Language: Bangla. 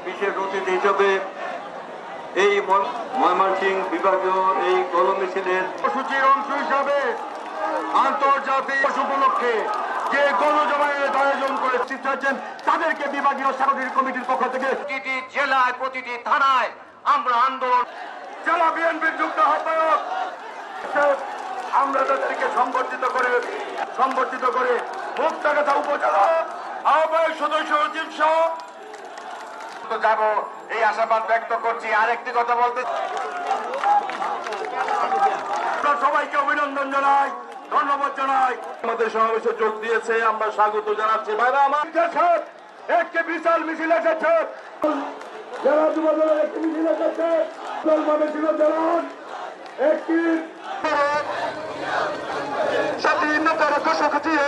বিশেষ অতিথি হিসেবে এই ময়মনসিংহ বিভাগীয় এই গণ মিছিলের কর্মসূচির অংশ হিসাবে আন্তর্জাতিক উপলক্ষে যে গণজমায়েত আয়োজন করে চাচ্ছেন তাদেরকে বিভাগীয় সাংগঠনিক কমিটির পক্ষ থেকে প্রতিটি জেলায় প্রতিটি থানায় আমরা আন্দোলন জেলা বিএনপির যুক্ত আহ্বায়ক আমরা তাদেরকে সংবর্ধিত করে মুক্তাগাছা উপজেলা আহ্বায়ক সদস্য সচিব সহ যাব এই আশাবাদ ব্যক্ত করছি। আরেকটি কথা বলতে সবাইকে অভিনন্দন জানাই, ধন্যবাদ জানাই। আমাদের সমাবেশে যোগ দিয়েছে, আমরা স্বাগত জানাচ্ছি। ভাইরা আমার একটি বিশাল মিছিল এসেছে, যারা যুবদলের একটি মিছিল এসেছে, ছিল জানান একটি স্বাধীনতার ঘোষক দিয়ে